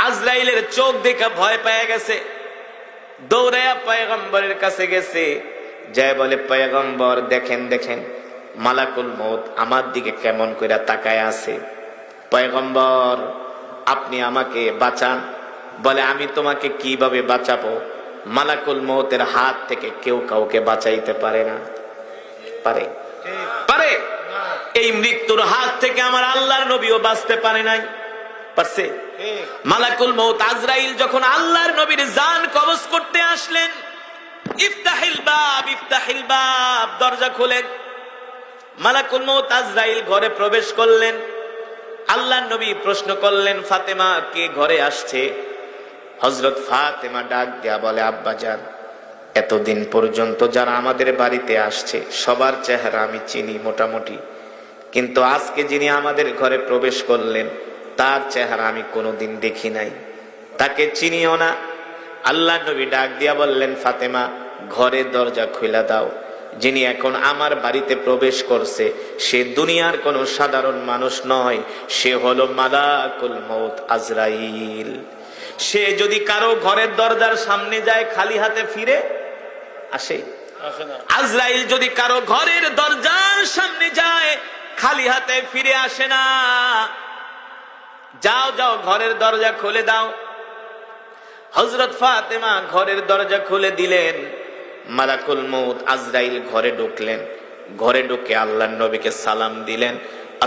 আজরাইলের চোখ দেখে ভয় পেয়ে গেছে, দৌড়াইয়া পয়গম্বরের কাছে গেছে, যায় বলে পয়গম্বর দেখেন দেখেন মালাকুল মউত আমার দিকে কেমন কইরা তাকায় আছে। পয়গম্বর আপনি আমাকে বাঁচান। বলে আমি তোমাকে কিভাবে বাঁচাবো? মালাকুল মউতের হাত থেকে কেউ কাউকে বাঁচাইতে পারে না। পারে? পারে? এই মৃত্যুর হাত থেকে আমার আল্লাহর নবীও বাঁচতে পারে নাই, পারছে? মালাকুল মউত আজরাইল যখন আল্লাহর নবীর জান কবজ করতে আসলেন, ইফতাহিল বাব ইফতাহিল বাব, দরজা খোলেন। মালাকুল মউত আজরাইল ঘরে প্রবেশ করলেন। আল্লাহর নবী প্রশ্ন করলেন, ফাতেমা কে ঘরে আসছে? হযরত ফাতেমা ডাক দিয়া বলে, আব্বা জান এতদিন পর্যন্ত যারা আমাদের বাড়িতে আসছে সবার চেহারা আমি চিনি মোটামুটি, কিন্তু আজকে যিনি আমাদের ঘরে প্রবেশ করলেন তার চেহারা আমি কোনোদিন দেখি নাই, তাকে চিনিও না। আল্লাহ নবী ডাক দিয়া বললেন, ফাতেমা ঘরের দরজা খুলে দাও। যিনি এখন আমার বাড়িতে প্রবেশ করছে সে দুনিয়ার কোনো সাধারণ মানুষ নয়, সে হলো মালাকুল মউত আজরাইল। সে যদি কারো ঘরের দরজার সামনে যায় খালি হাতে ফিরে আসে? আজরাইল যদি কারো ঘরের দরজার সামনে যায় খালি হাতে ফিরে আসে না। যাও যাও ঘরের দরজা খুলে দাও। হযরত ফাতেমা ঘরের দরজা খুলে দিলেন। মালাকুল মউত আজরাইল ঘরে ঢুকলেন। ঘরে ঢুকে আল্লাহর নবীকে সালাম দিলেন,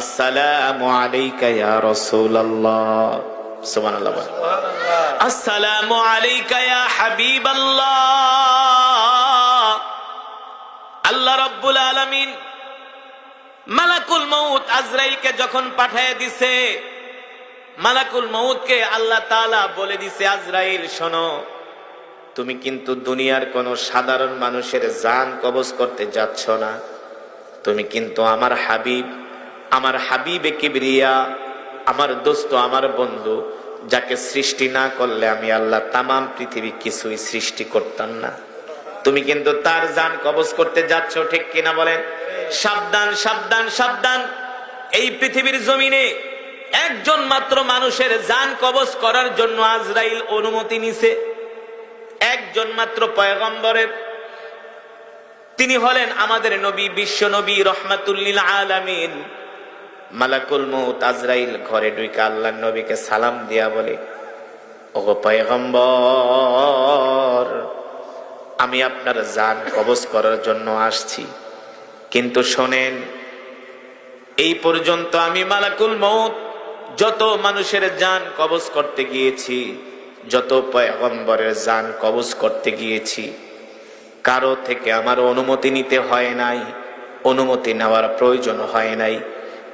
আসসালামু আলাইকা ইয়া রাসূলুল্লাহ। সুবহানাল্লাহ। আসসালামু আলাইকা ইয়া হাবিবাল্লাহ। আল্লাহ রাব্বুল আলামিন মালাকুল মউত আজরাইলকে যখন পাঠিয়ে দিছে, মালাকুল মউতকে আল্লাহ তাআলা বলে দিছে, আজরাইল শোনো, তুমি কিন্তু দুনিয়ার কোন সাধারণ মানুষের জান কবজ করতে যাচ্ছ না, তুমি কিন্তু আমার হাবিব, আমার হাবিবে কিবরিয়া, আমার দোস্ত, আমার বন্ধু, যাকে সৃষ্টি না করলে আমি আল্লাহ তামাম পৃথিবী কিছুই সৃষ্টি করতাম না, তুমি কিন্তু তার জান কবজ করতে যাচ্ছ, ঠিক কিনা বলেন? সাবধান সাবধান সাবধান। এই পৃথিবীর জমিনে একজন মাত্র মানুষের জান কবজ করার জন্য আজরাইল অনুমতি নিছে, একজন মাত্র পয়গম্বরের। তিনি হলেন আমাদের নবী, বিশ্ব নবী, রহমাতুল লিল আলামিন। মালাকুল মউত আজরাইল ঘরে ঢুকে আল্লাহর নবীকে সালাম দিয়া বলে, ওগো পয়গম্বর, আমি আপনার জান কবজ করার জন্য আসছি, কিন্তু শোনেন, এই পর্যন্ত আমি মালাকুল মউত যত মানুষের জান কবজ করতে গিয়েছি, যত পয়গম্বরের জান কবজ করতে গিয়েছি, কারো থেকে আমার অনুমতি নিতে হয় নাই, অনুমতি নেওয়ার প্রয়োজন হয় নাই,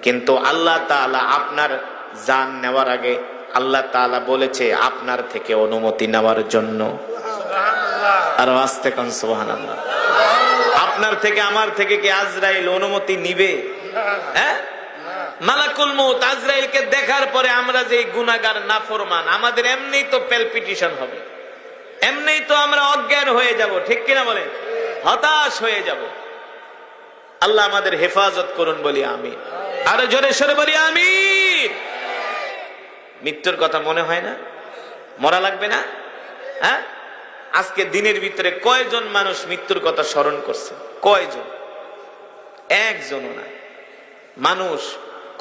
কিন্তু আল্লাহ তাআলা আপনার জান নেওয়ার আগে আল্লাহ তাআলা বলেছে আপনার থেকে অনুমতি নেওয়ার জন্য। আর আস্তে কোন সুবহানাল্লাহ। আপনার থেকে আমার থেকে কি আজরাইল অনুমতি নিবে? হ্যাঁ? মালাকুল মউত আজরাইলকে দেখার পরে আমরা যে গুনাহগার নাফরমান, আমাদের এমনিই তো প্যালপিটেশন হবে, এমনিই তো আমরা অজ্ঞান হয়ে যাব, ঠিক কিনা বলেন? হতাশ হয়ে যাব। আল্লাহ আমাদের হেফাজত করুন, বলি আমিন। আরো জোরে সরে বলি আমিন। মৃত্যুর কথা মনে হয় না? মরা লাগবে না? হ্যাঁ? আজকে দিনের ভিতরে কয়জন মানুষ মৃত্যুর কথা স্মরণ করছে? কয়জন? একজনও না। মানুষ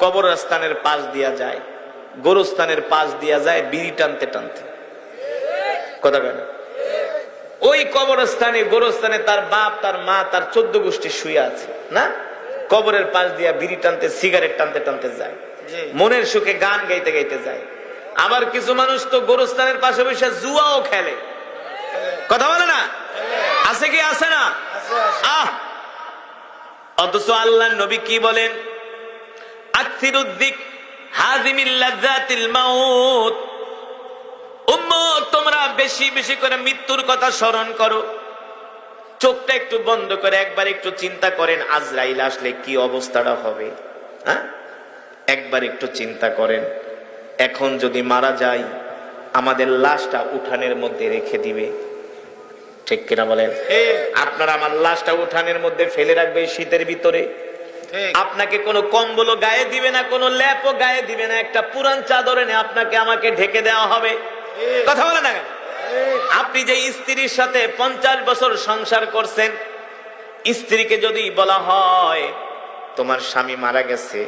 কবরস্থানের পাশ দিয়া যায়, গোরস্থানের পাশ দিয়া যায় বিড়ি টানতে টানতে, কথা বলে না? ওই কবরস্থানে, গোরস্থানে তার বাপ, তার মা, তার 14 গোষ্ঠী শুয়ে আছে না? কবরের পাশ দিয়া বিড়ি টানতে, সিগারেট টানতে টানতে যায়, মনের সুখে গান গাইতে গাইতে যায়। আবার কিছু মানুষ তো গোরস্থানের পাশে বসে জুয়াও খেলে, কথা বলে না? আছে কি আছে না? অথচ আল্লাহর নবী কি বলেন? আকসিরুদ্দিক হাযিমিল লাযাতিল মাউত। উম্মত, তোমরা বেশি বেশি করে মৃত্যুর কথা স্মরণ করো। চোখটা একটু বন্ধ করে একবার একটু চিন্তা করেন আজরাইল আসলে কি অবস্থাটা হবে। হ্যাঁ, একবার একটু চিন্তা করেন, এখন যদি মারা যাই আমাদের লাশটা উঠানের মধ্যে রেখে দিবে, ঠিক কিনা বলেন? আপনারা আমার লাশটা উঠানের মধ্যে ফেলে রাখবে শীতের ভিতরে, আপনাকে কোনো কম্বলও গায়ে দিবে না, কোনো ল্যাপও গায়ে দিবে না, একটা পুরান চাদর এনে আপনাকে আমাকে ঢেকে দেওয়া হবে। কথা বলে না? আপনি যে স্ত্রীর সাথে 50 বছর সংসার করছেন, স্ত্রীকে যদি বলা হয় তোমার স্বামী মারা গেছে,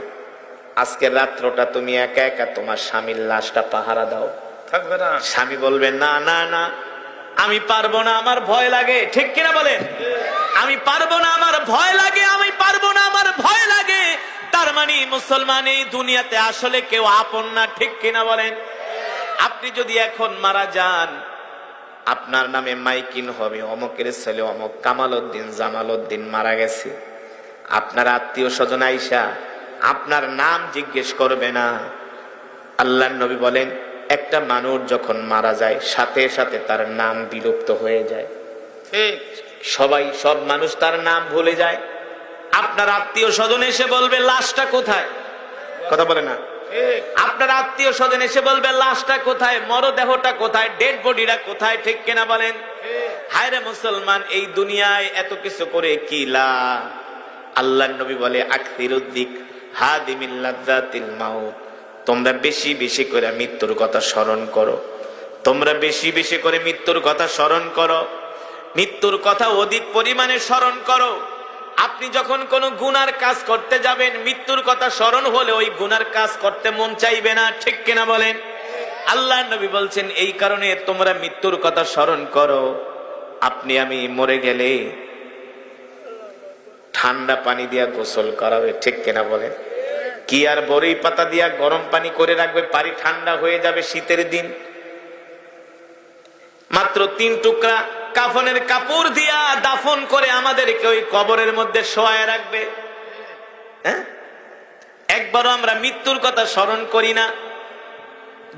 আজকের রাত্রটা তুমি একা একা তোমার স্বামীর লাশটা পাহারা দাও, থাকবে না? স্বামী বলবে না না না, আমি পারবো না, আমার ভয় লাগে। ঠিক কিনা বলেন? আমি পারবো না, আমার ভয় লাগে, আমি পারবো না, আমার ভয় লাগে। তার মানে মুসলমান এই দুনিয়াতে আসলে কেউ আপন না। ঠিক কিনা বলেন? আপনি যদি এখন মারা যান, আপনার নামে মাইকিন হবে, অমকের ছেলে অমক কামাল উদ্দিন জামাল উদ্দিন মারা গেছে। আপনার আত্মীয় স্বজন আইসা আপনার নাম জিজ্ঞেস করবে না। আল্লাহর নবী বলেন, একটা মানুষ যখন মারা যায় সাথে সাথে তার নাম বিলুপ্ত হয়ে যায়। সব মানুষ তার নাম ভুলে যায়। আপনার আত্মীয় স্বজন এসে বলবে লাশটা কোথায়? কথা বলে না? আপনার আত্মীয় স্বজন এসে বলবে লাশটা কোথায়, মরদেহটা কোথায়, ডেড বডিটা কোথায়? ঠিক কিনা বলেন? হায় রে মুসলমান, এই দুনিয়ায় এত কিছু করে কি লাভ? আল্লাহর নবী বলে, আকসিরুদ্দিক হাদিমিল লাযযাতিল মাউত, তোমরা বেশি বেশি করে মৃত্যুর কথা স্মরণ করো, তোমরা বেশি বেশি করে মৃত্যুর কথা স্মরণ করো, মৃত্যুর কথা অধিক পরিমাণে স্মরণ করো। আপনি যখন কোনো গুনার কাজ করতে যাবেন, মৃত্যুর কথা স্মরণ হলে ওই গুনার কাজ করতে মন চাইবে না। ঠিক কিনা বলেন? আল্লাহর নবী বলছেন, এই কারণে তোমরা মৃত্যুর কথা স্মরণ করো। আপনি আমি মরে গেলে ঠান্ডা পানি দিয়া গোসল করাবে। ঠিক কিনা বলেন? কি আর বড়ই পাতা দিয়া গরম পানি করে রাখবে, পানি ঠান্ডা হয়ে যাবে শীতের দিন। মাত্র 3 টুকরা কাফনের কাপড় দিয়া দাফন করে আমাদেরকে ওই কবরের মধ্যে শোয়ায় রাখবে। হ্যাঁ, একবারও আমরা মৃত্যুর কথা স্মরণ করি না।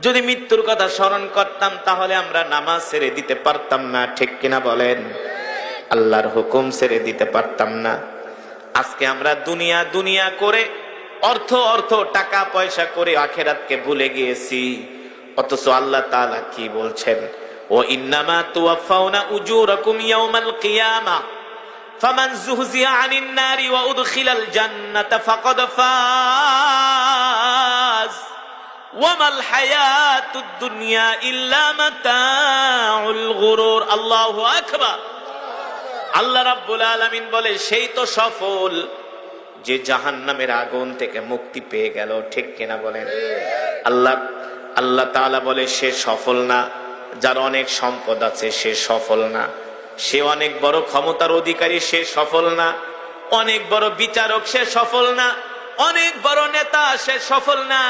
যদি মৃত্যুর কথা স্মরণ করতাম তাহলে আমরা নামাজ ছেড়ে দিতে পারতাম না। ঠিক কিনা বলেন? আল্লাহর হুকুম ছেড়ে দিতে পারতাম না। আজকে আমরা দুনিয়া দুনিয়া করে, অর্থ অর্থ, টাকা পয়সা করে আখিরাতকে ভুলে গিয়েছি। অথচ আল্লাহ তাআলা কি বলছেন? ও ইন্নামা তুওয়াফাউনা উজুরাকুম ইয়াউমাল কিয়ামা ফামান যুহজিয়া আনিন নারি ওয়া উদখিলাল জান্নাতা ফাকাদ ফাজ ওয়া মাল হায়াতুদ দুনিয়া ইল্লা মাতাউল গুরুর। আল্লাহু আকবার। আল্লাহ রাব্বুল আলামিন বলে, সেই তো সফল যে জাহান্নামের আগুন থেকে মুক্তি পেয়ে গেল। ঠিক কিনা বলেন? আল্লাহ তাআলা বলে, সে সফল না। যার অনেক সম্পদ আছে সে সফল না, সে অনেক বড় ক্ষমতার অধিকারী সে সফল না, অনেক বড় বিচারক সে সফল না, অনেক বড় নেতা সে সফল না।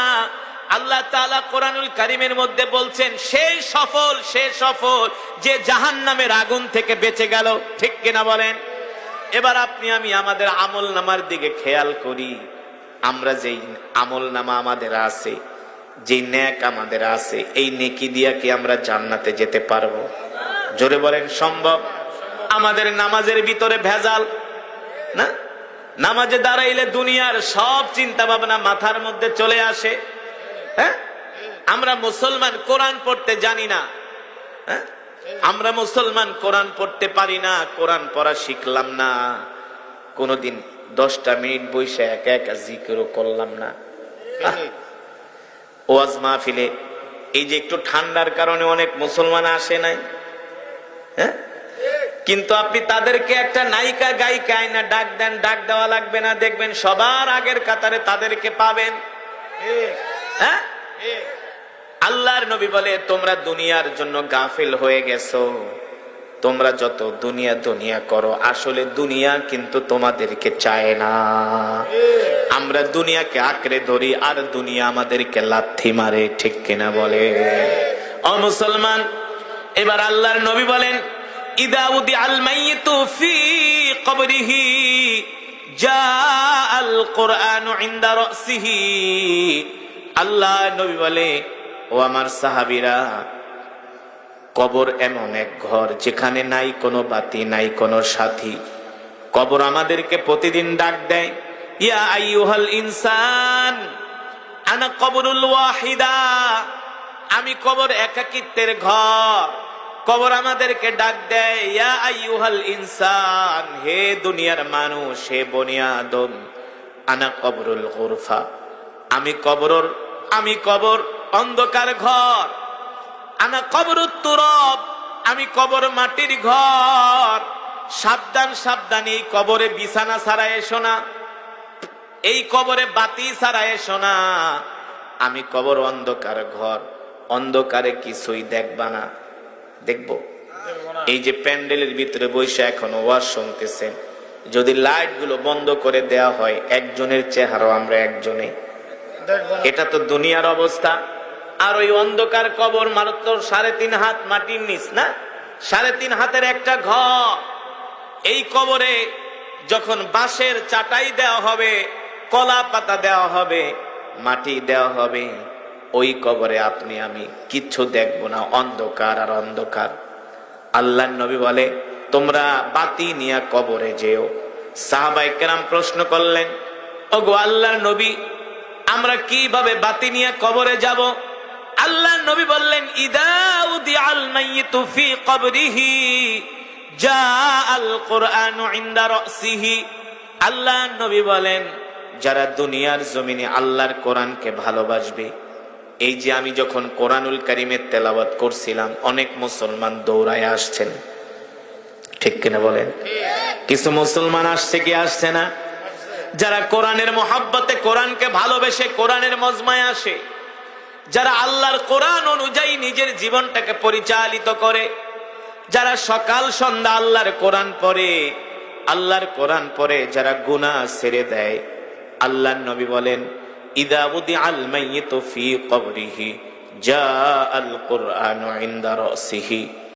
আল্লাহ তাআলা কোরআনুল কারীমের মধ্যে বলছেন, সেই সফল, সে সফল যে জাহান্নামের আগুন থেকে বেঁচে গেল। ঠিক কিনা বলেন? এবার আপনি আমি আমাদের আমল নামার দিকে খেয়াল করি। আমরা যেই আমল নামা আমাদের আছে, যে নেক আমাদের আছে, এই নেকি দিয়া কি আমরা জান্নাতে যেতে পারবো? জোরে বলেন, সম্ভব? আমাদের নামাজের ভিতরে ভেজাল না? নামাজে দাঁড়াইলে দুনিয়ার সব চিন্তা ভাবনা মাথার মধ্যে চলে আসে। হ্যাঁ, আমরা মুসলমান কোরআন পড়তে জানি না। হ্যাঁ, আমরা মুসলমান কোরআন পড়তে পারি না, কোরআন পড়া শিখলাম না, কোনদিন 10টা মিনিট বসে একা একা জিকিরও করলাম না। ওয়াজ মাহফিলে এই যে একটু ঠান্ডার কারণে অনেক মুসলমান আসে নাই। হ্যাঁ, কিন্তু আপনি তাদেরকে একটা নায়িকা গায়িকা আয়না ডাক দেন, ডাক দেওয়া লাগবে না, দেখবেন সবার আগের কাতারে তাদেরকে পাবেন। হ্যাঁ, আল্লাহর নবী বলে, তোমরা দুনিয়ার জন্য গাফিল হয়ে গেছো। তোমরা যত দুনিয়া দুনিয়া করো, আসলে দুনিয়া কিন্তু তোমাদেরকে চায় না। আমরা দুনিয়াকে আঁকড়ে ধরি আর দুনিয়া আমাদেরকে লাথি মারে। ঠিক কিনা বলে? ও মুসলমান, এবার আল্লাহর নবী বলেন, ইদা উদিআল মাইয়িতু ফি কবরিহি জাআল কুরআনু ইনদা রাসিহি। আল্লাহর নবী বলে, ও আমার সাহাবীরা, কবর এমন এক ঘর যেখানে নাই কোনো বাতি, নাই কোনো সাথী। কবর আমাদেরকে প্রতিদিন ডাক দেয়, ইয়া আইয়ুহাল ইনসান আনা কবরুল ওয়াহিদা। আমি কবর একাকিত্বের ঘর। কবর আমাদেরকে ডাক দেয়, ইয়া আইয়ুহাল ইনসান, হে দুনিয়ার মানুষ, হে বনি আদম, আনা কবরুল গুরফা, আমি কবর অন্ধকার ঘর। আনা কবরুত তুরাব, আমি কবর মাটির ঘর। সাবধান সাবধান, এই কবরে বিছানা ছাড়া এসো না, এই কবরে বাতি ছাড়া এসো না। আমি কবর অন্ধকার ঘর, অন্ধকারে কিছুই দেখবা না। দেখবো এই যে প্যান্ডেলের ভিতরে বসে এখনো ওয়াজ শুনতেছেন, যদি লাইট গুলো বন্ধ করে দেয়া হয়, একজনের চেহারাও আমরা একজনে। এটা তো দুনিয়ার অবস্থা। আর ওই অন্ধকার কবর মাত্র 3.5 হাত মাটির নিচ, না 3.5 হাতের একটা ঘর। এই কবরে যখন বাঁশের চাটাই দেওয়া হবে, কলা পাতা দেওয়া হবে, মাটি দেওয়া হবে, ওই কবরে আপনি আমি কিচ্ছু দেখবো না, অন্ধকার আর অন্ধকার। আল্লাহর নবী বলে, তোমরা বাতি নিয়ে কবরে যেও। সাহাবায়ে কেরাম প্রশ্ন করলেন, ওগো আল্লাহর নবী, আমরা কিভাবে বাতি নিয়ে কবরে যাব? আল্লাহর নবী বললেন, ইদা উদিআল মাইয়িতু ফি কবরিহি জাআল কুরআনু ইনদা রাসিহি। আল্লাহর নবী বলেন, যারা দুনিয়ার জমিনে আল্লাহর কোরআনকে ভালোবাসবে, এই যে আমি যখন কোরআনুল কারীমের তেলাওয়াত করছিলাম, অনেক মুসলমান দৌড়ায় আসছেন, ঠিক কিনা বলেন? কিছু মুসলমান আসছে কি আসছে না? যারা কোরআনের মহব্বতে, কোরআনকে ভালোবেসে কোরআনের মজমায় আসে, যারা আল্লাহর কোরআন অনুযায়ী নিজের জীবনটাকে পরিচালিত করে, যারা সকাল সন্ধ্যা আল্লাহর কোরআন পড়ে, আল্লাহর কোরআন পড়ে যারা গুনাহ ছেড়ে দেয়, আল্লাহর নবী বলেন, ইদা উদিআল মাইয়িতু ফি কবরিহি জাআল কুরআনু ইনদা রাসিহি।